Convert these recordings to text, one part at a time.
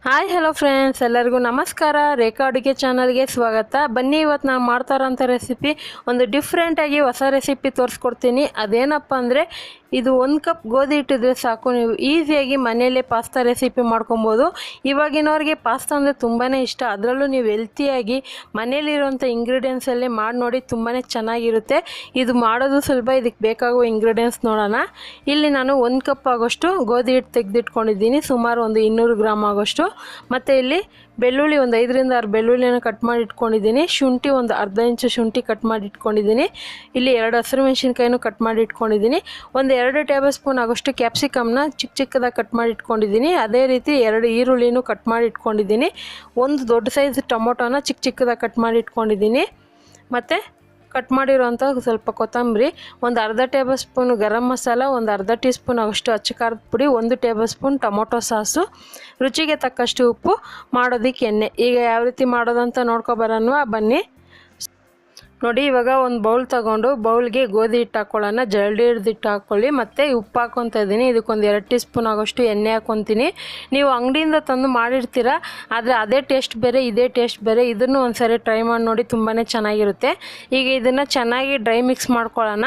Hi hello friends, ಎಲ್ಲರಿಗೂ ನಮಸ್ಕಾರ. ರೇಖಾ ಅಡುಗೆ ಚಾನಲ್ಗೆ ಸ್ವಾಗತ. ಬನ್ನಿ, ಇವತ್ತು ನಾನು ಮಾಡ್ತಾರಂಥ ರೆಸಿಪಿ ಒಂದು ಡಿಫ್ರೆಂಟಾಗಿ ಹೊಸ ರೆಸಿಪಿ ತೋರಿಸ್ಕೊಡ್ತೀನಿ. ಅದೇನಪ್ಪ ಅಂದರೆ ಇದು 1 ಕಪ್ ಗೋಧಿ ಹಿಟ್ಟಿದ್ರೆ ಸಾಕು, ನೀವು ಈಸಿಯಾಗಿ ಮನೆಯಲ್ಲೇ ಪಾಸ್ತಾ ರೆಸಿಪಿ ಮಾಡ್ಕೊಬೋದು. ಇವಾಗಿನವ್ರಿಗೆ ಪಾಸ್ತಾ ಅಂದರೆ ತುಂಬಾ ಇಷ್ಟ. ಅದರಲ್ಲೂ ನೀವು ಹೆಲ್ತಿಯಾಗಿ ಮನೇಲಿರುವಂಥ ಇಂಗ್ರೀಡಿಯೆಂಟ್ಸಲ್ಲೇ ಮಾಡಿ ನೋಡಿ, ತುಂಬಾ ಚೆನ್ನಾಗಿರುತ್ತೆ. ಇದು ಮಾಡೋದು ಸುಲಭ. ಇದಕ್ಕೆ ಬೇಕಾಗುವ ಇಂಗ್ರೀಡಿಯೆಂಟ್ಸ್ ನೋಡೋಣ. ಇಲ್ಲಿ ನಾನು 1 ಕಪ್ ಆಗೋಷ್ಟು ಗೋಧಿ ಹಿಟ್ಟು ತೆಗೆದಿಟ್ಕೊಂಡಿದ್ದೀನಿ, ಸುಮಾರು ಒಂದು 200 ಗ್ರಾಮ್ ಆಗೋಷ್ಟು. ಮತ್ತು ಇಲ್ಲಿ ಬೆಳ್ಳುಳ್ಳಿ ಒಂದು 5 ರಿಂದ 6 ಬೆಳ್ಳುಳ್ಳಿನ ಕಟ್ ಮಾಡಿ ಇಟ್ಕೊಂಡಿದ್ದೀನಿ. ಶುಂಠಿ ಒಂದು ಅರ್ಧ ಇಂಚು ಶುಂಠಿ ಕಟ್ ಮಾಡಿ ಇಟ್ಕೊಂಡಿದ್ದೀನಿ. ಇಲ್ಲಿ 2 ಹಸಿರು ಮೆಣಸಿನ್ಕಾಯಿನೂ ಕಟ್ ಮಾಡಿ ಇಟ್ಕೊಂಡಿದ್ದೀನಿ. ಒಂದು 2 ಟೇಬಲ್ ಸ್ಪೂನ್ ಆಗೋಷ್ಟು ಕ್ಯಾಪ್ಸಿಕಮ್ನ ಚಿಕ್ಕದಾಗಿ ಕಟ್ ಮಾಡಿ ಇಟ್ಕೊಂಡಿದ್ದೀನಿ. ಅದೇ ರೀತಿ 2 ಈರುಳ್ಳಿನೂ ಕಟ್ ಮಾಡಿ ಇಟ್ಕೊಂಡಿದ್ದೀನಿ. ಒಂದು ದೊಡ್ಡ ಸೈಜ್ ಟೊಮೊಟೊನ ಚಿಕ್ಕದಾಗಿ ಕಟ್ ಮಾಡಿ ಇಟ್ಕೊಂಡಿದ್ದೀನಿ. ಮತ್ತು ಕಟ್ ಮಾಡಿರೋಂಥ ಸ್ವಲ್ಪ ಕೊತ್ತಂಬರಿ, ಒಂದು ಅರ್ಧ ಟೇಬಲ್ ಸ್ಪೂನ್ ಗರಂ ಮಸಾಲ, ಒಂದು ಅರ್ಧ ಟೀ ಸ್ಪೂನ್ ಆಗೋಷ್ಟು ಅಚ್ಚ ಖಾರದ ಪುಡಿ, 1 ಟೇಬಲ್ ಸ್ಪೂನ್ ಟೊಮೊಟೊ ಸಾಸು, ರುಚಿಗೆ ತಕ್ಕಷ್ಟು ಉಪ್ಪು, ಮಾಡೋದಕ್ಕೆ ಎಣ್ಣೆ. ಈಗ ಯಾವ ರೀತಿ ಮಾಡೋದಂತ ನೋಡ್ಕೊಬರೋಣ ಬನ್ನಿ. ನೋಡಿ, ಇವಾಗ ಒಂದು ಬೌಲ್ ತೊಗೊಂಡು ಬೌಲ್ಗೆ ಗೋಧಿ ಹಿಟ್ಟು ಹಾಕ್ಕೊಳ್ಳೋಣ. ಜಲ್ಡಿ ಹಿಡ್ದು ಹಿಟ್ಟು ಹಾಕ್ಕೊಳ್ಳಿ. ಮತ್ತು ಉಪ್ಪು ಹಾಕ್ಕೊತಾ ಇದ್ದೀನಿ. ಇದಕ್ಕೊಂದು 2 ಟೀ ಸ್ಪೂನ್ ಆಗೋಷ್ಟು ಎಣ್ಣೆ ಹಾಕ್ಕೊತೀನಿ. ನೀವು ಅಂಗಡಿಯಿಂದ ತಂದು ಮಾಡಿರ್ತೀರ, ಆದರೆ ಅದೇ ಟೇಸ್ಟ್ ಬೇರೆ, ಇದೇ ಟೇಸ್ಟ್ ಬೇರೆ. ಇದನ್ನು ಒಂದು ಸರಿ ಟ್ರೈ ಮಾಡಿ ನೋಡಿ, ತುಂಬಾ ಚೆನ್ನಾಗಿರುತ್ತೆ. ಈಗ ಇದನ್ನು ಚೆನ್ನಾಗಿ ಡ್ರೈ ಮಿಕ್ಸ್ ಮಾಡ್ಕೊಳ್ಳೋಣ.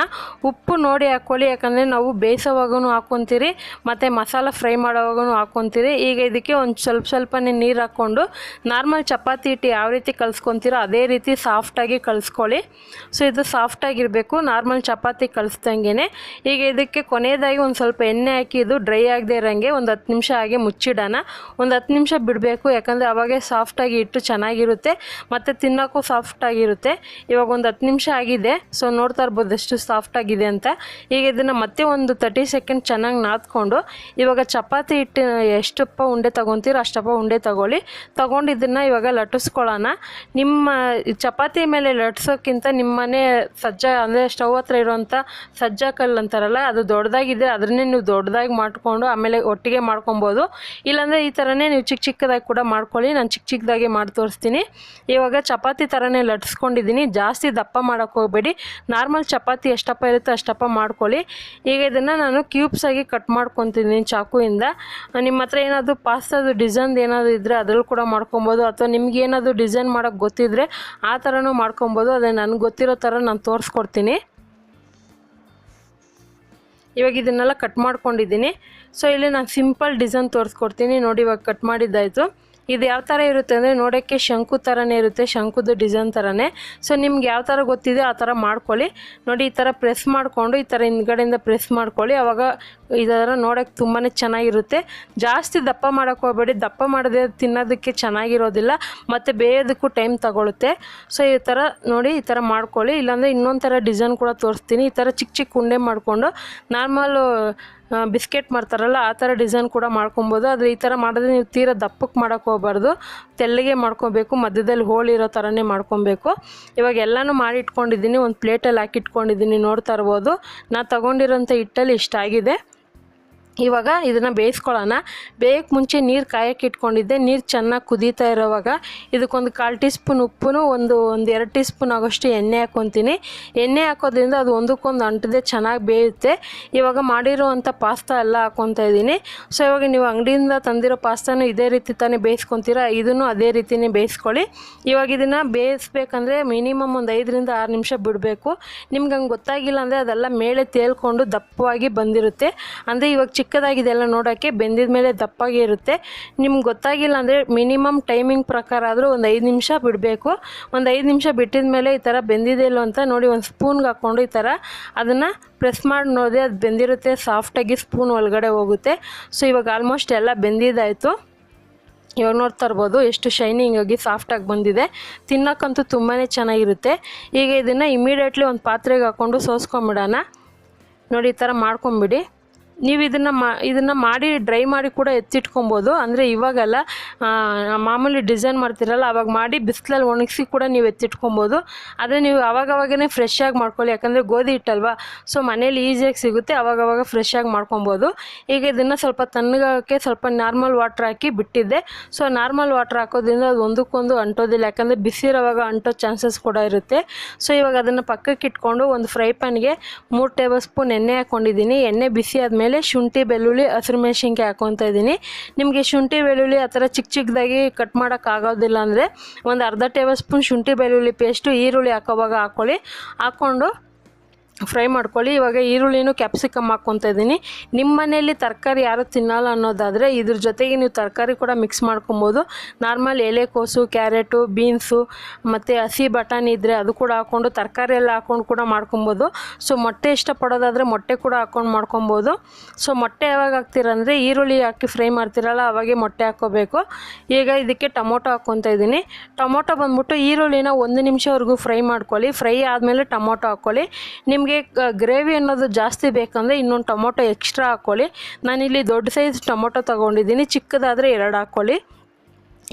ಉಪ್ಪು ನೋಡಿ ಹಾಕ್ಕೊಳ್ಳಿ, ಯಾಕಂದರೆ ನಾವು ಬೇಯಿಸೋವಾಗೂ ಹಾಕ್ಕೊತೀರಿ ಮತ್ತು ಮಸಾಲ ಫ್ರೈ ಮಾಡೋವಾಗೂ ಹಾಕ್ಕೊತೀರಿ. ಈಗ ಇದಕ್ಕೆ ಒಂದು ಸ್ವಲ್ಪನೇ ನೀರು ಹಾಕ್ಕೊಂಡು ನಾರ್ಮಲ್ ಚಪಾತಿ ಹಿಟ್ಟು ಯಾವ ರೀತಿ ಕಲಿಸ್ಕೊತೀರೋ ಅದೇ ರೀತಿ ಸಾಫ್ಟಾಗಿ ಕಲಿಸ್ಕೊಳ್ಳಿ. ಸೊ ಇದು ಸಾಫ್ಟಾಗಿರಬೇಕು, ನಾರ್ಮಲ್ ಚಪಾತಿ ಕಲಿಸ್ದಂಗೆ. ಈಗ ಇದಕ್ಕೆ ಕೊನೆಯದಾಗಿ ಒಂದು ಸ್ವಲ್ಪ ಎಣ್ಣೆ ಹಾಕಿ ಇದು ಡ್ರೈ ಆಗದೆ ಇರೋಂಗೆ ಒಂದು 10 ನಿಮಿಷ ಹಾಗೆ ಮುಚ್ಚಿಡೋಣ. ಒಂದು 10 ನಿಮಿಷ ಬಿಡಬೇಕು, ಯಾಕಂದರೆ ಅವಾಗೇ ಸಾಫ್ಟಾಗಿ ಹಿಟ್ಟು ಚೆನ್ನಾಗಿರುತ್ತೆ ಮತ್ತು ತಿನ್ನೋಕ್ಕೂ ಸಾಫ್ಟಾಗಿರುತ್ತೆ. ಇವಾಗ ಒಂದು 10 ನಿಮಿಷ ಆಗಿದೆ. ಸೊ ನೋಡ್ತಾ ಇರ್ಬೋದು ಎಷ್ಟು ಸಾಫ್ಟಾಗಿದೆ ಅಂತ. ಈಗ ಇದನ್ನು ಮತ್ತೆ ಒಂದು 30 ಸೆಕೆಂಡ್ ಚೆನ್ನಾಗಿ ನಾದ್ಕೊಂಡು, ಇವಾಗ ಚಪಾತಿ ಹಿಟ್ಟು ಎಷ್ಟಪ್ಪ ಉಂಡೆ ತೊಗೊತೀರೋ ಅಷ್ಟಪ್ಪ ಉಂಡೆ ತೊಗೊಂಡು ಇದನ್ನು ಇವಾಗ ಲಟ್ಟಿಸ್ಕೊಳ್ಳೋಣ. ನಿಮ್ಮ ಚಪಾತಿ ಮೇಲೆ ಲಟ್ಸೋಕ್ಕಿಂತ ನಿಮ್ಮನೆ ಸಜ್ಜಾ ಅಂದರೆ ಸ್ಟವ್ ಹತ್ರ ಇರೋವಂಥ ಸಜ್ಜಾ ಕಲ್ಲು ಅಂತಾರಲ್ಲ, ಅದು ದೊಡ್ಡದಾಗಿದೆ, ಅದನ್ನೇ ನೀವು ದೊಡ್ಡದಾಗಿ ಮಾಡಿಕೊಂಡು ಆಮೇಲೆ ಒಟ್ಟಿಗೆ ಮಾಡ್ಕೊಬೋದು. ಇಲ್ಲಾಂದರೆ ಈ ಥರನೇ ನೀವು ಚಿಕ್ಕದಾಗಿ ಕೂಡ ಮಾಡ್ಕೊಳ್ಳಿ. ನಾನು ಚಿಕ್ಕದಾಗಿ ಮಾಡಿ ತೋರಿಸ್ತೀನಿ. ಇವಾಗ ಚಪಾತಿ ಥರನೇ ಲಟ್ಸ್ಕೊಂಡಿದ್ದೀನಿ. ಜಾಸ್ತಿ ದಪ್ಪ ಮಾಡೋಕ್ಕೆ ಹೋಗಬೇಡಿ, ನಾರ್ಮಲ್ ಚಪಾತಿ ಎಷ್ಟಪ್ಪ ಇರುತ್ತೋ ಅಷ್ಟಪ್ಪ ಮಾಡ್ಕೊಳ್ಳಿ. ಈಗ ಇದನ್ನು ನಾನು ಕ್ಯೂಬ್ಸಾಗಿ ಕಟ್ ಮಾಡ್ಕೊತಿದ್ದೀನಿ ಚಾಕುವಿಂದ. ನಿಮ್ಮ ಹತ್ರ ಏನಾದರೂ ಪಾಸ್ತಾದು ಡಿಸೈನ್ ಏನಾದರೂ ಇದ್ದರೆ ಅದರಲ್ಲೂ ಕೂಡ ಮಾಡ್ಕೊಬೋದು, ಅಥವಾ ನಿಮ್ಗೆ ಏನಾದರೂ ಡಿಸೈನ್ ಮಾಡೋಕ್ಕೆ ಗೊತ್ತಿದ್ದರೆ ಆ ಥರನೂ ಮಾಡ್ಕೊಬೋದು. ಅದೇ ನನಗೆ ಗೊತ್ತಿರೋ ಥರ ನಾನು ತೋರಿಸ್ಕೊಡ್ತೀನಿ. ಇವಾಗ ಇದನ್ನೆಲ್ಲ ಕಟ್ ಮಾಡ್ಕೊಂಡಿದ್ದೀನಿ. ಸೊ ಇಲ್ಲಿ ನಾನು ಸಿಂಪಲ್ ಡಿಸೈನ್ ತೋರಿಸ್ಕೊಡ್ತೀನಿ. ನೋಡಿ, ಇವಾಗ ಕಟ್ ಮಾಡಿದ್ದಾಯಿತು. ಇದು ಯಾವ ಥರ ಇರುತ್ತೆ ಅಂದರೆ ನೋಡೋಕ್ಕೆ ಶಂಕು ಥರನೇ ಇರುತ್ತೆ, ಶಂಕುದು ಡಿಸೈನ್ ಥರನೇ. ಸೊ ನಿಮ್ಗೆ ಯಾವ ಥರ ಗೊತ್ತಿದೆ ಆ ಥರ ಮಾಡ್ಕೊಳ್ಳಿ. ನೋಡಿ, ಈ ಥರ ಪ್ರೆಸ್ ಮಾಡಿಕೊಂಡು ಈ ಥರ ಹಿಂದ್ಗಡೆಯಿಂದ ಪ್ರೆಸ್ ಮಾಡ್ಕೊಳ್ಳಿ. ಆವಾಗ ಇದರ ನೋಡೋಕ್ಕೆ ತುಂಬಾ ಚೆನ್ನಾಗಿರುತ್ತೆ. ಜಾಸ್ತಿ ದಪ್ಪ ಮಾಡೋಕ್ಕೆ ಹೋಗಬೇಡಿ, ದಪ್ಪ ಮಾಡದೆ ತಿನ್ನೋದಕ್ಕೆ ಚೆನ್ನಾಗಿರೋದಿಲ್ಲ ಮತ್ತು ಬೇಯೋದಕ್ಕೂ ಟೈಮ್ ತಗೊಳುತ್ತೆ. ಸೊ ಈ ಥರ ನೋಡಿ, ಈ ಥರ ಮಾಡ್ಕೊಳ್ಳಿ. ಇಲ್ಲಾಂದರೆ ಇನ್ನೊಂದು ಥರ ಡಿಸೈನ್ ಕೂಡ ತೋರಿಸ್ತೀನಿ. ಈ ಥರ ಚಿಕ್ಕ ಉಂಡೆ ಮಾಡಿಕೊಂಡು ನಾರ್ಮಲು ಬಿಸ್ಕೆಟ್ ಮಾಡ್ತಾರಲ್ಲ ಆ ಥರ ಡಿಸೈನ್ ಕೂಡ ಮಾಡ್ಕೊಬೋದು. ಆದರೆ ಈ ಥರ ಮಾಡಿದ್ರೆ ನೀವು ತೀರಾ ದಪ್ಪಕ್ಕೆ ಮಾಡೋಕ್ಕೆ ಹೋಗಬಾರ್ದು, ತೆಳ್ಳಗೆ ಮಾಡ್ಕೊಬೇಕು, ಮಧ್ಯದಲ್ಲಿ ಹೋಳಿರೋ ಥರನೇ ಮಾಡ್ಕೊಬೇಕು. ಇವಾಗ ಎಲ್ಲನೂ ಮಾಡಿ ಇಟ್ಕೊಂಡಿದ್ದೀನಿ, ಒಂದು ಪ್ಲೇಟಲ್ಲಿ ಹಾಕಿ ಇಟ್ಕೊಂಡಿದ್ದೀನಿ. ನೋಡ್ತಾ ಇರ್ಬೋದು, ನಾನು ತೊಗೊಂಡಿರೋಂಥ ಹಿಟ್ಟಲ್ಲಿ ಇಷ್ಟಾಗಿದೆ. ಇವಾಗ ಇದನ್ನು ಬೇಯಿಸ್ಕೊಳ್ಳೋಣ. ಬೇಯಕ್ಕೆ ಮುಂಚೆ ನೀರು ಕಾಯಕ್ಕೆ ಇಟ್ಕೊಂಡಿದ್ದೆ. ನೀರು ಚೆನ್ನಾಗಿ ಕುದೀತಾ ಇರೋವಾಗ ಇದಕ್ಕೊಂದು 1/4 ಟೀ ಸ್ಪೂನ್ ಉಪ್ಪು, ಒಂದು 2 ಟೀ ಸ್ಪೂನ್ ಆಗೋಷ್ಟು ಎಣ್ಣೆ ಹಾಕ್ಕೊತೀನಿ. ಎಣ್ಣೆ ಹಾಕೋದ್ರಿಂದ ಅದು ಒಂದಕ್ಕೊಂದು ಅಂಟದೆ ಚೆನ್ನಾಗಿ ಬೇಯುತ್ತೆ. ಇವಾಗ ಮಾಡಿರೋವಂಥ ಪಾಸ್ತಾ ಎಲ್ಲ ಹಾಕ್ಕೊತಾ ಇದ್ದೀನಿ. ಸೊ ಇವಾಗ ನೀವು ಅಂಗಡಿಯಿಂದ ತಂದಿರೋ ಪಾಸ್ತಾನು ಇದೇ ರೀತಿ ತಾನೇ ಬೇಯಿಸ್ಕೊತೀರಾ, ಇದನ್ನು ಅದೇ ರೀತಿಯೇ ಬೇಯಿಸ್ಕೊಳ್ಳಿ. ಇವಾಗ ಇದನ್ನು ಬೇಯಿಸ್ಬೇಕಂದ್ರೆ ಮಿನಿಮಮ್ ಒಂದು 5 ರಿಂದ 6 ನಿಮಿಷ ಬಿಡಬೇಕು. ನಿಮ್ಗೆ ಹಂಗೆ ಗೊತ್ತಾಗಿಲ್ಲ ಅಂದರೆ ಅದೆಲ್ಲ ಮೇಲೆ ತೇಲ್ಕೊಂಡು ದಪ್ಪವಾಗಿ ಬಂದಿರುತ್ತೆ. ಅಂದರೆ ಇವಾಗ ಚಿಕ್ಕದಾಗಿದೆ ಎಲ್ಲ ನೋಡೋಕ್ಕೆ, ಬೆಂದಿದ ಮೇಲೆ ದಪ್ಪಾಗಿ ಇರುತ್ತೆ. ನಿಮ್ಗೆ ಗೊತ್ತಾಗಿಲ್ಲ ಅಂದರೆ ಮಿನಿಮಮ್ ಟೈಮಿಂಗ್ ಪ್ರಕಾರ ಆದರೂ ಒಂದು 5 ನಿಮಿಷ ಬಿಡಬೇಕು. ಒಂದು 5 ನಿಮಿಷ ಬಿಟ್ಟಿದ ಮೇಲೆ ಈ ಥರ ಬೆಂದಿದೆ ಇಲ್ಲೋ ಅಂತ ನೋಡಿ ಒಂದು ಸ್ಪೂನ್ಗೆ ಹಾಕ್ಕೊಂಡು ಈ ಥರ ಅದನ್ನು ಪ್ರೆಸ್ ಮಾಡಿ ನೋಡಿದ್ರೆ ಅದು ಬೆಂದಿರುತ್ತೆ, ಸಾಫ್ಟಾಗಿ ಸ್ಪೂನ್ ಒಳಗಡೆ ಹೋಗುತ್ತೆ. ಸೊ ಇವಾಗ ಆಲ್ಮೋಸ್ಟ್ ಎಲ್ಲ ಬೆಂದಿದ್ದಾಯಿತು. ಇವಾಗ ನೋಡ್ತಾ ಇರ್ಬೋದು ಎಷ್ಟು ಶೈನಿಂಗ್ ಆಗಿ ಸಾಫ್ಟಾಗಿ ಬಂದಿದೆ. ತಿನ್ನೋಕ್ಕಂತೂ ತುಂಬಾ ಚೆನ್ನಾಗಿರುತ್ತೆ. ಈಗ ಇದನ್ನು ಇಮಿಡಿಯೇಟ್ಲಿ ಒಂದು ಪಾತ್ರೆಗೆ ಹಾಕ್ಕೊಂಡು ಸೋಸ್ಕೊಂಬಿಡೋಣ. ನೋಡಿ, ಈ ಥರ ಮಾಡ್ಕೊಂಬಿಡಿ. ನೀವು ಇದನ್ನು ಮಾಡಿ ಡ್ರೈ ಮಾಡಿ ಕೂಡ ಎತ್ತಿಟ್ಕೊಬೋದು. ಅಂದರೆ ಇವಾಗೆಲ್ಲ ಮಾಮೂಲಿ ಡಿಸೈನ್ ಮಾಡ್ತಿರಲ್ಲ ಅವಾಗ ಮಾಡಿ ಬಿಸಿಲಲ್ಲಿ ಒಣಗಿಸಿ ಕೂಡ ನೀವು ಎತ್ತಿಟ್ಕೊಬೋದು. ಆದರೆ ನೀವು ಅವಾಗವಾಗೇ ಫ್ರೆಶ್ಶಾಗಿ ಮಾಡ್ಕೊಳ್ಳಿ, ಯಾಕಂದರೆ ಗೋಧಿ ಹಿಟ್ಟಲ್ವಾ. ಸೊ ಮನೇಲಿ ಈಸಿಯಾಗಿ ಸಿಗುತ್ತೆ, ಅವಾಗವಾಗ ಫ್ರೆಶ್ಶಾಗಿ ಮಾಡ್ಕೊಬೋದು. ಈಗ ಇದನ್ನು ಸ್ವಲ್ಪ ತಣ್ಣಗಾಗೋಕ್ಕೆ ಸ್ವಲ್ಪ ನಾರ್ಮಲ್ ವಾಟ್ರ್ ಹಾಕಿ ಬಿಟ್ಟಿದ್ದೆ. ಸೊ ನಾರ್ಮಲ್ ವಾಟ್ರ್ ಹಾಕೋದ್ರಿಂದ ಅದು ಒಂದಕ್ಕೊಂದು ಅಂಟೋದಿಲ್ಲ, ಯಾಕಂದರೆ ಬಿಸಿರೋವಾಗ ಅಂಟೋ ಚಾನ್ಸಸ್ ಕೂಡ ಇರುತ್ತೆ. ಸೊ ಇವಾಗ ಅದನ್ನು ಪಕ್ಕಕ್ಕೆ ಇಟ್ಕೊಂಡು ಒಂದು ಫ್ರೈ ಪ್ಯಾನ್ಗೆ 3 ಟೇಬಲ್ ಸ್ಪೂನ್ ಎಣ್ಣೆ ಹಾಕ್ಕೊಂಡಿದ್ದೀನಿ. ಎಣ್ಣೆ ಬಿಸಿ ಆದಮೇಲೆ ಆದಮೇಲೆ ಶುಂಠಿ ಬೆಳ್ಳುಳ್ಳಿ ಹಸಿರುಮೆಣಸಿನ್ಕಾಯಿ ಹಾಕ್ಕೊತಾ ಇದ್ದೀನಿ. ನಿಮಗೆ ಶುಂಠಿ ಬೆಳ್ಳುಳ್ಳಿ ಆ ಥರ ಚಿಕ್ಕ ಚಿಕ್ಕದಾಗಿ ಕಟ್ ಮಾಡೋಕ್ಕಾಗೋದಿಲ್ಲ ಅಂದರೆ ಒಂದು ಅರ್ಧ ಟೇಬಲ್ ಸ್ಪೂನ್ ಶುಂಠಿ ಬೆಳ್ಳುಳ್ಳಿ ಪೇಸ್ಟು ಈರುಳ್ಳಿ ಹಾಕೋವಾಗ ಹಾಕ್ಕೊಳ್ಳಿ. ಹಾಕ್ಕೊಂಡು ಫ್ರೈ ಮಾಡ್ಕೊಳ್ಳಿ. ಇವಾಗ ಈರುಳ್ಳಿನೂ ಕ್ಯಾಪ್ಸಿಕಮ್ ಹಾಕ್ಕೊತಾ ಇದ್ದೀನಿ. ನಿಮ್ಮ ಮನೆಯಲ್ಲಿ ತರಕಾರಿ ಯಾರು ತಿನ್ನಲ್ಲ ಅನ್ನೋದಾದರೆ ಇದ್ರ ಜೊತೆಗೆ ನೀವು ತರಕಾರಿ ಕೂಡ ಮಿಕ್ಸ್ ಮಾಡ್ಕೊಬೋದು. ನಾರ್ಮಲ್ ಎಲೆಕೋಸು, ಕ್ಯಾರೆಟು, ಬೀನ್ಸು ಮತ್ತು ಹಸಿ ಬಟಾಣಿ ಇದ್ದರೆ ಅದು ಕೂಡ ಹಾಕ್ಕೊಂಡು ತರಕಾರಿ ಎಲ್ಲ ಹಾಕ್ಕೊಂಡು ಕೂಡ ಮಾಡ್ಕೊಬೋದು. ಸೊ ಮೊಟ್ಟೆ ಇಷ್ಟಪಡೋದಾದರೆ ಮೊಟ್ಟೆ ಕೂಡ ಹಾಕ್ಕೊಂಡು ಮಾಡ್ಕೊಬೋದು. ಸೊ ಮೊಟ್ಟೆ ಯಾವಾಗ ಹಾಕ್ತೀರಂದರೆ ಈರುಳ್ಳಿ ಹಾಕಿ ಫ್ರೈ ಮಾಡ್ತೀರಲ್ಲ ಅವಾಗೆ ಮೊಟ್ಟೆ ಹಾಕ್ಕೋಬೇಕು. ಈಗ ಇದಕ್ಕೆ ಟೊಮೊಟೊ ಹಾಕ್ಕೊತಾ ಇದ್ದೀನಿ. ಟೊಮೊಟೊ ಬಂದ್ಬಿಟ್ಟು ಈರುಳ್ಳಿನ 1 ನಿಮಿಷವರೆಗೂ ಫ್ರೈ ಮಾಡ್ಕೊಳ್ಳಿ. ಫ್ರೈ ಆದಮೇಲೆ ಟೊಮೊಟೊ ಹಾಕ್ಕೊಳ್ಳಿ. ನಿಮಗೆ ಗ್ರೇವಿ ಅನ್ನೋದು ಜಾಸ್ತಿ ಬೇಕಂದರೆ ಇನ್ನೊಂದು ಟೊಮೊಟೊ ಎಕ್ಸ್ಟ್ರಾ ಹಾಕ್ಕೊಳ್ಳಿ. ನಾನಿಲ್ಲಿ ದೊಡ್ಡ ಸೈಜ್ ಟೊಮೊಟೊ ತೊಗೊಂಡಿದ್ದೀನಿ, ಚಿಕ್ಕದಾದರೆ 2 ಹಾಕ್ಕೊಳ್ಳಿ.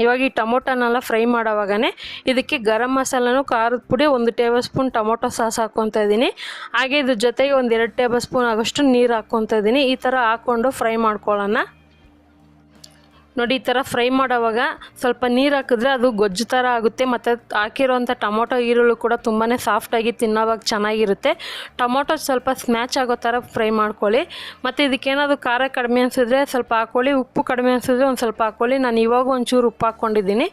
ಇವಾಗ ಈ ಟೊಮೊಟೊನೆಲ್ಲ ಫ್ರೈ ಮಾಡೋವಾಗನೇ ಇದಕ್ಕೆ ಗರಂ ಮಸಾಲನೂ, ಖಾರದ ಪುಡಿ, 1 ಟೇಬಲ್ ಸ್ಪೂನ್ ಟೊಮೊಟೊ ಸಾಸ್ ಹಾಕ್ಕೊತಾ ಇದ್ದೀನಿ. ಹಾಗೆ ಇದ್ರ ಜೊತೆಗೆ 1-2 ಟೇಬಲ್ ಸ್ಪೂನ್ ಆಗೋಷ್ಟು ನೀರು ಹಾಕ್ಕೊತಾ ಇದ್ದೀನಿ. ಈ ಥರ ಹಾಕ್ಕೊಂಡು ಫ್ರೈ ಮಾಡ್ಕೊಳ್ಳೋಣ. ನೋಡಿ, ಈ ಥರ ಫ್ರೈ ಮಾಡೋವಾಗ ಸ್ವಲ್ಪ ನೀರು ಹಾಕಿದ್ರೆ ಅದು ಗೊಜ್ಜು ಥರ ಆಗುತ್ತೆ. ಮತ್ತು ಹಾಕಿರೋಂಥ ಟೊಮೊಟೊ ಈರುಳ್ಳಿ ಕೂಡ ತುಂಬಾ ಸಾಫ್ಟಾಗಿ ತಿನ್ನೋವಾಗ ಚೆನ್ನಾಗಿರುತ್ತೆ. ಟೊಮೊಟೊ ಸ್ವಲ್ಪ ಸ್ಮ್ಯಾಚ್ ಆಗೋ ಥರ ಫ್ರೈ ಮಾಡ್ಕೊಳ್ಳಿ. ಮತ್ತು ಇದಕ್ಕೇನಾದರೂ ಖಾರ ಕಡಿಮೆ ಅನಿಸಿದ್ರೆ ಸ್ವಲ್ಪ ಹಾಕ್ಕೊಳ್ಳಿ, ಉಪ್ಪು ಕಡಿಮೆ ಅನಿಸಿದ್ರೆ ಒಂದು ಸ್ವಲ್ಪ ಹಾಕ್ಕೊಳ್ಳಿ. ನಾನು ಇವಾಗ ಒಂಚೂರು ಉಪ್ಪು ಹಾಕ್ಕೊಂಡಿದ್ದೀನಿ.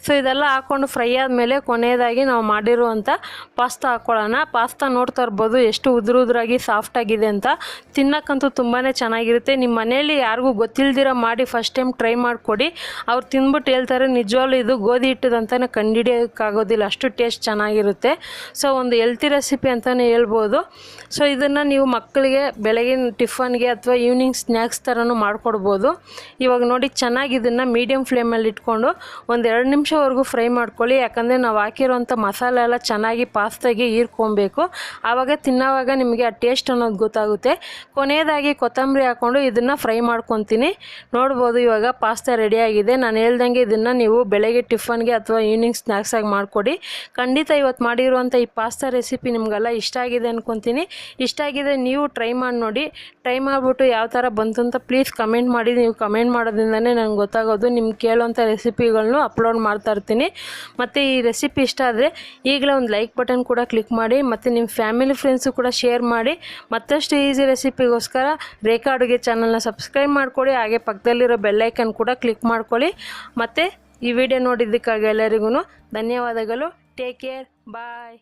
ಸೊ ಇದೆಲ್ಲ ಹಾಕ್ಕೊಂಡು ಫ್ರೈ ಆದಮೇಲೆ ಕೊನೆಯದಾಗಿ ನಾವು ಮಾಡಿರುವಂಥ ಪಾಸ್ತಾ ಹಾಕ್ಕೊಳ್ಳೋಣ. ಪಾಸ್ತಾ ನೋಡ್ತಾ ಇರ್ಬೋದು ಎಷ್ಟು ಉದುರಾಗಿ ಸಾಫ್ಟಾಗಿದೆ ಅಂತ. ತಿನ್ನೋಕ್ಕಂತೂ ತುಂಬಾ ಚೆನ್ನಾಗಿರುತ್ತೆ. ನಿಮ್ಮ ಮನೆಯಲ್ಲಿ ಯಾರಿಗೂ ಗೊತ್ತಿಲ್ದಿರ ಮಾಡಿ ಫಸ್ಟ್ ಟೈಮ್ ಟ್ರೈ ಮಾಡಿಕೊಡಿ. ಅವ್ರು ತಿಂದ್ಬಿಟ್ಟು ಹೇಳ್ತಾರೆ ನಿಜವಾಗ್ಲೂ ಇದು ಗೋಧಿ ಹಿಟ್ಟದಂತಲೇ ಕಂಡುಹಿಡಿಯೋಕ್ಕಾಗೋದಿಲ್ಲ, ಅಷ್ಟು ಟೇಸ್ಟ್ ಚೆನ್ನಾಗಿರುತ್ತೆ. ಸೊ ಒಂದು ಹೆಲ್ತಿ ರೆಸಿಪಿ ಅಂತಲೇ ಹೇಳ್ಬೋದು. ಸೊ ಇದನ್ನು ನೀವು ಮಕ್ಕಳಿಗೆ ಬೆಳಗಿನ ಟಿಫನ್ಗೆ ಅಥವಾ ಈವ್ನಿಂಗ್ ಸ್ನ್ಯಾಕ್ಸ್ ಥರನೂ ಮಾಡಿಕೊಡ್ಬೋದು. ಇವಾಗ ನೋಡಿ, ಚೆನ್ನಾಗಿ ಇದನ್ನು ಮೀಡಿಯಮ್ ಫ್ಲೇಮಲ್ಲಿ ಇಟ್ಕೊಂಡು 1-2 ನಿಮಿಷವರೆಗೂ ಫ್ರೈ ಮಾಡ್ಕೊಳ್ಳಿ. ಯಾಕಂದರೆ ನಾವು ಹಾಕಿರೋಂಥ ಮಸಾಲೆ ಎಲ್ಲ ಚೆನ್ನಾಗಿ ಪಾಸ್ತಾಗೆ ಹೀರ್ಕೊಬೇಕು. ಆವಾಗ ತಿನ್ನೋವಾಗ ನಿಮಗೆ ಆ ಟೇಸ್ಟ್ ಅನ್ನೋದು ಗೊತ್ತಾಗುತ್ತೆ. ಕೊನೆಯದಾಗಿ ಕೊತ್ತಂಬರಿ ಹಾಕ್ಕೊಂಡು ಇದನ್ನು ಫ್ರೈ ಮಾಡ್ಕೊತೀನಿ. ನೋಡ್ಬೋದು ಇವಾಗ ಪಾಸ್ತಾ ರೆಡಿಯಾಗಿದೆ. ನಾನು ಹೇಳ್ದಂಗೆ ಇದನ್ನು ನೀವು ಬೆಳಗ್ಗೆ ಟಿಫನ್ಗೆ ಅಥವಾ ಈವ್ನಿಂಗ್ ಸ್ನ್ಯಾಕ್ಸಾಗಿ ಮಾಡಿಕೊಡಿ. ಖಂಡಿತ ಇವತ್ತು ಮಾಡಿರುವಂಥ ಈ ಪಾಸ್ತಾ ರೆಸಿಪಿ ನಿಮಗೆಲ್ಲ ಇಷ್ಟ ಆಗಿದೆ ಅಂದ್ಕೊತೀನಿ. ಇಷ್ಟ ಆಗಿದೆ ನೀವು ಟ್ರೈ ಮಾಡಿ ನೋಡಿ. ಟ್ರೈ ಮಾಡಿಬಿಟ್ಟು ಯಾವ ಥರ ಬಂತು ಅಂತ ಪ್ಲೀಸ್ ಕಮೆಂಟ್ ಮಾಡಿ. ನೀವು ಕಮೆಂಟ್ ಮಾಡೋದ್ರಿಂದನೇ ನನಗೆ ಗೊತ್ತಾಗೋದು. ನಿಮ್ಗೆ ಕೇಳೋಂಥ ರೆಸಿಪಿಗಳನ್ನು ಅಪ್ಲೋಡ್ ಮಾಡ್ತಾ ಇರ್ತೀನಿ. ಮತ್ತು ಈ ರೆಸಿಪಿ ಇಷ್ಟ ಆದರೆ ಈಗಲೇ ಒಂದು ಲೈಕ್ ಬಟನ್ ಕೂಡ ಕ್ಲಿಕ್ ಮಾಡಿ. ಮತ್ತು ನಿಮ್ಮ ಫ್ಯಾಮಿಲಿ ಫ್ರೆಂಡ್ಸು ಕೂಡ ಶೇರ್ ಮಾಡಿ. ಮತ್ತಷ್ಟು ಈಸಿ ರೆಸಿಪಿಗೋಸ್ಕರ ರೇಖಾ ಅಡುಗೆ ಚಾನಲ್ನ ಸಬ್ಸ್ಕ್ರೈಬ್ ಮಾಡ್ಕೊಳ್ಳಿ. ಹಾಗೆ ಪಕ್ಕದಲ್ಲಿರೋ ಬೆಲ್ಲೈಕನ್ ಕೂಡ ಕ್ಲಿಕ್ ಮಾಡ್ಕೊಳ್ಳಿ. ಮತ್ತು ಈ ವಿಡಿಯೋ ನೋಡಿದ್ದಕ್ಕಾಗಿ ಎಲ್ಲರಿಗೂ ಧನ್ಯವಾದಗಳು. ಟೇಕ್ ಕೇರ್, ಬಾಯ್.